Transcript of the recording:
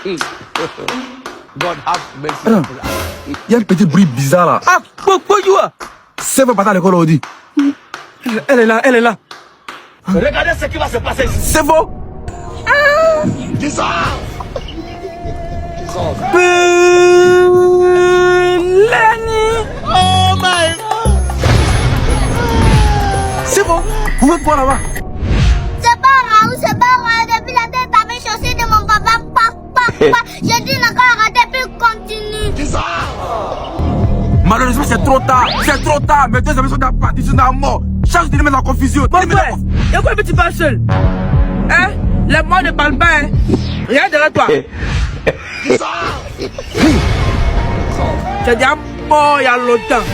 God have mercy. Alors, il y a un petit bruit bizarre là. Ah, pourquoi tu vois? C'est pas à l'école, on dit. Elle est là, elle est là. Regardez ce qui va se passer ici. C'est faux. Oh my God. C'est bon. Vous pouvez voir là-bas. C'est pas grave, c'est pas grave. Depuis la tête avec chaussée de mon papa, papa. J'ai dit encore arrêter, puis continue. Malheureusement, c'est trop tard. C'est trop tard. Mes deux amis sont dans partie, sont dans mort. Chaque de les met en confusion. Mon frère, y'a quoi un petit pas seul? Hein? Les morts ne parlent pas, hein? Regarde derrière toi. J'ai déjà mort il y a longtemps.